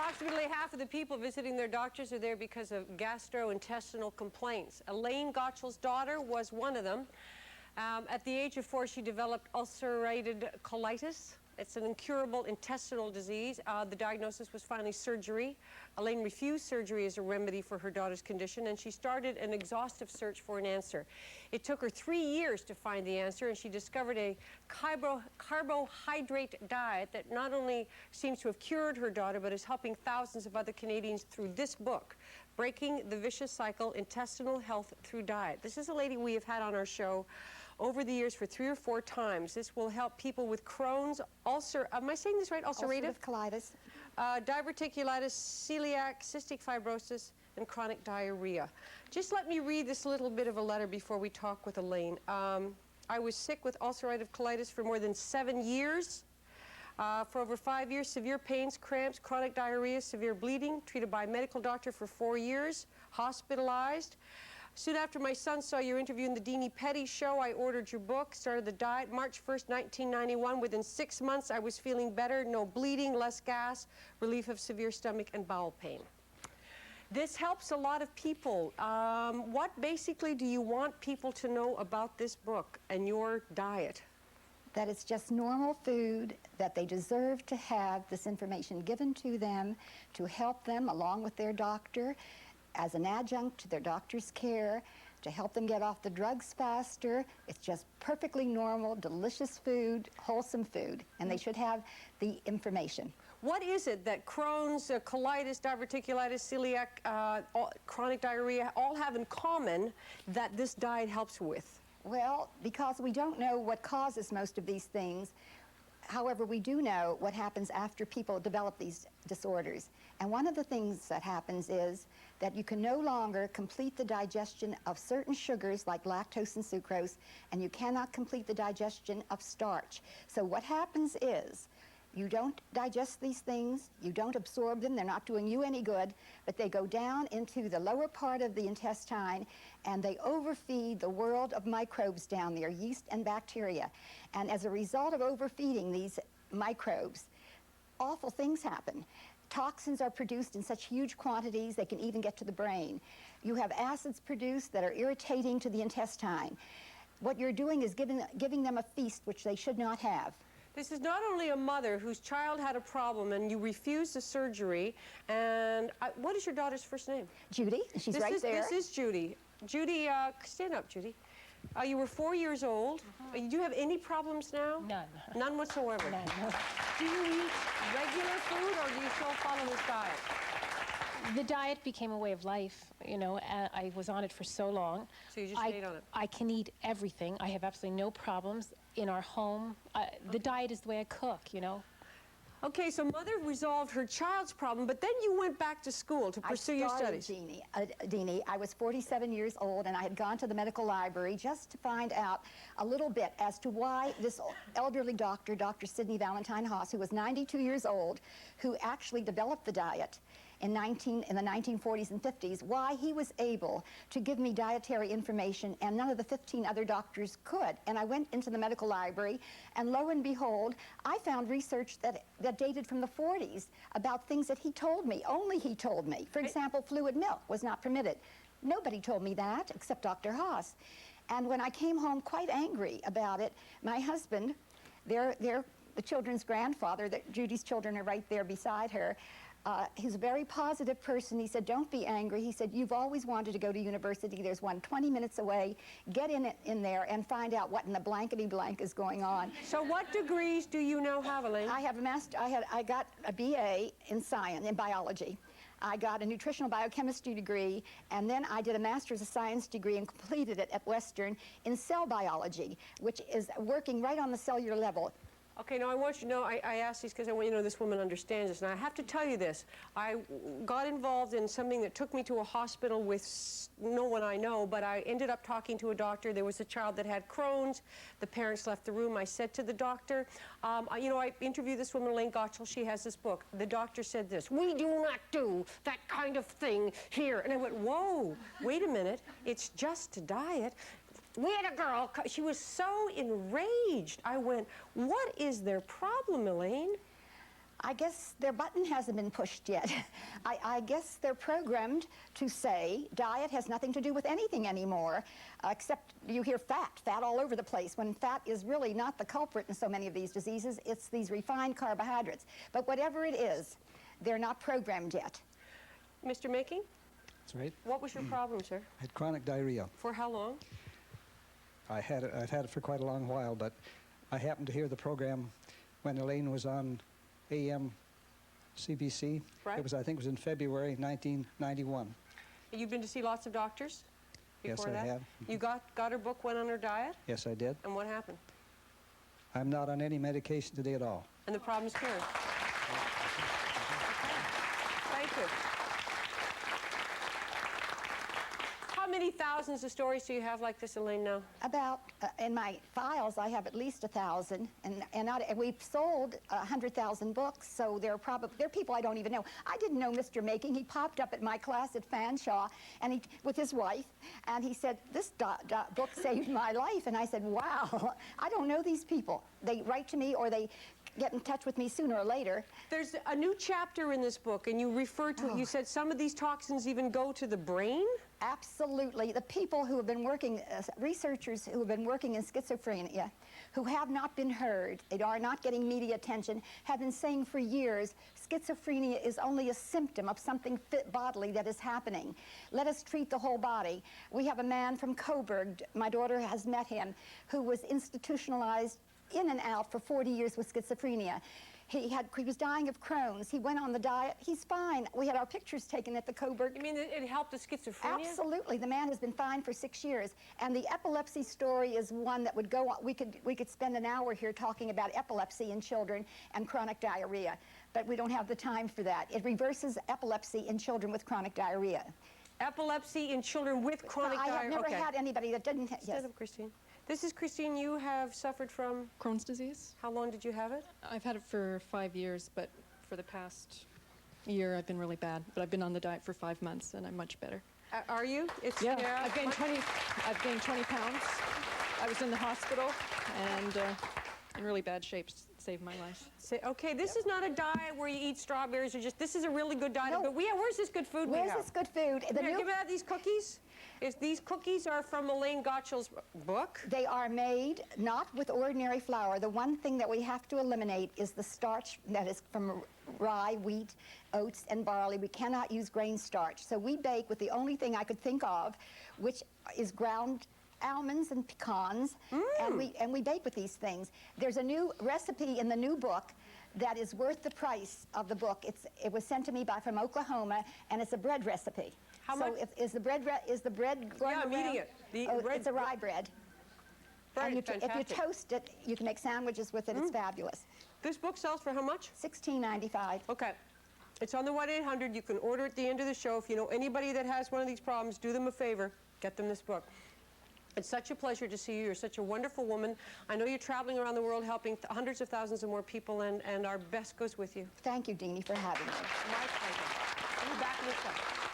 Approximately half of the people visiting their doctors are there because of gastrointestinal complaints. Elaine Gottschall's daughter was one of them. At the age of 4, she developed ulcerative colitis. It's an incurable intestinal disease. The diagnosis was finally surgery. Elaine refused surgery as a remedy for her daughter's condition, and she started an exhaustive search for an answer. It took her 3 years to find the answer, and she discovered a carbohydrate diet that not only seems to have cured her daughter, but is helping thousands of other Canadians through this book, Breaking the Vicious Cycle, Intestinal Health Through Diet. This is a lady we have had on our show over the years for 3 or 4 times. This will help people with Crohn's, am I saying this right? Ulcerative colitis. Diverticulitis, celiac, cystic fibrosis, and chronic diarrhea. Just let me read this little bit of a letter before we talk with Elaine. I was sick with ulcerative colitis for more than 7 years. For over 5 years, severe pains, cramps, chronic diarrhea, severe bleeding, treated by a medical doctor for 4 years, hospitalized. Soon after my son saw your interview in the Dini Petty show, I ordered your book, started the diet, March 1st, 1991. Within 6 months, I was feeling better, no bleeding, less gas, relief of severe stomach and bowel pain. This helps a lot of people. What basically do you want people to know about this book and your diet? That it's just normal food, that they deserve to have this information given to them to help them along with their doctor as an adjunct to their doctor's care, to help them get off the drugs faster. It's just perfectly normal, delicious food, wholesome food, and they should have the information. What is it that Crohn's, colitis, diverticulitis, celiac, chronic diarrhea all have in common that this diet helps with? Well, because we don't know what causes most of these things, however, we do know what happens after people develop these disorders. And one of the things that happens is that you can no longer complete the digestion of certain sugars like lactose and sucrose, and you cannot complete the digestion of starch. So what happens is you don't digest these things, you don't absorb them, they're not doing you any good, but they go down into the lower part of the intestine and they overfeed the world of microbes down there, yeast and bacteria. And as a result of overfeeding these microbes, awful things happen. Toxins are produced in such huge quantities they can even get to the brain. You have acids produced that are irritating to the intestine. What you're doing is giving them a feast which they should not have. This is not only a mother whose child had a problem and you refused the surgery, and what is your daughter's first name? Judy, she's right there. This is Judy. Judy, stand up, Judy. You were 4 years old. Do you have any problems now? None. None whatsoever? None. Do you eat regular food or do you still follow this diet? The diet became a way of life, you know. I was on it for so long. So you just stayed on it? I can eat everything. I have absolutely no problems in our home. The diet is the way I cook, you know. Okay, so mother resolved her child's problem, but then you went back to school to pursue your studies. Dini, I was 47 years old, and I had gone to the medical library just to find out a little bit as to why this elderly doctor, Dr. Sidney Valentine Haas, who was 92 years old, who actually developed the diet in the 1940s and 50s, why he was able to give me dietary information and none of the 15 other doctors could. And I went into the medical library, and lo and behold, I found research that dated from the 40s about things that he told me, only he told me. For example, fluid milk was not permitted. Nobody told me that except Dr. Haas. And when I came home quite angry about it, my husband, the children's grandfather, Judy's children are right there beside her, he's a very positive person. He said, don't be angry. He said, you've always wanted to go to university. There's one 20 minutes away. Get in there and find out what in the blankety blank is going on. So what degrees do you now have, Elaine? I have a master. I got a BA in science, in biology. I got a nutritional biochemistry degree, and then I did a master's of science degree and completed it at Western in cell biology, which is working right on the cellular level. Okay, now I want you to know, I asked these because I want you to know this woman understands this. And I have to tell you this. I got involved in something that took me to a hospital with no one I know, but I ended up talking to a doctor. There was a child that had Crohn's. The parents left the room. I said to the doctor, you know, I interviewed this woman, Elaine Gottschall. She has this book. The doctor said this, we do not do that kind of thing here. And I went, whoa, wait a minute. It's just a diet. We had a girl, she was so enraged. I went, what is their problem, Elaine? I guess their button hasn't been pushed yet. I guess they're programmed to say diet has nothing to do with anything anymore, except you hear fat all over the place, when fat is really not the culprit in so many of these diseases. It's these refined carbohydrates. But whatever it is, they're not programmed yet. Mr. Making? That's right. What was your problem, sir? I had chronic diarrhea. For how long? I've had it for quite a long while, but I happened to hear the program when Elaine was on AM CBC. Right. I think it was in February 1991. You've been to see lots of doctors before Yes, I that? have. You got her book, went on her diet? Yes, I did. And what happened? I'm not on any medication today at all. And the problem's cured? Okay. Thank you. How many thousands of stories do you have like this, Elaine, now? About, in my files, I have at least 1,000, and we've sold 100,000 books, so there are people I don't even know. I didn't know Mr. Making. He popped up at my class at Fanshawe and with his wife, and he said, this book saved my life. And I said, wow, I don't know these people. They write to me or they get in touch with me sooner or later. There's a new chapter in this book, and you refer to it. You said some of these toxins even go to the brain? Absolutely. The people who have been working, researchers who have been working in schizophrenia, who have not been heard, they are not getting media attention, have been saying for years, schizophrenia is only a symptom of something bodily that is happening. Let us treat the whole body. We have a man from Coburg, my daughter has met him, who was institutionalized in and out for 40 years with schizophrenia. He was dying of Crohn's. He went on the diet. He's fine. We had our pictures taken at the Coburg. You mean it helped the schizophrenia? Absolutely. The man has been fine for 6 years. And the epilepsy story is one that would go on. We could spend an hour here talking about epilepsy in children and chronic diarrhea, but we don't have the time for that. It reverses epilepsy in children with chronic diarrhea. Epilepsy in children with chronic diarrhea. I have never had anybody that didn't. Stand up, Christine. This is Christine. You have suffered from Crohn's disease. How long did you have it? I've had it for 5 years, but for the past year I've been really bad. But I've been on the diet for 5 months and I'm much better. Are you? Yeah, I've gained 20 pounds. I was in the hospital and in really bad shape. Saved my life. Okay, this is not a diet where you eat strawberries or just, this is a really good diet. No. But where's this good food we have? Where's this good food? Here, give me these cookies. If these cookies are from Elaine Gottschall's book. They are made not with ordinary flour. The one thing that we have to eliminate is the starch that is from rye, wheat, oats, and barley. We cannot use grain starch. So we bake with the only thing I could think of, which is ground almonds and pecans, and we bake with these things. There's a new recipe in the new book that is worth the price of the book. It was sent to me from Oklahoma, and it's a bread recipe. How much? Is the bread going Yeah, I'm around? eating it. It's a rye bread. And if you toast it, you can make sandwiches with it. It's fabulous. This book sells for how much? $16.95. Okay. It's on the 1-800. You can order at the end of the show. If you know anybody that has one of these problems, do them a favor. Get them this book. It's such a pleasure to see you. You're such a wonderful woman. I know you're traveling around the world helping hundreds of thousands of more people, and our best goes with you. Thank you, Dini, for having me. My pleasure. I'll be back in a second.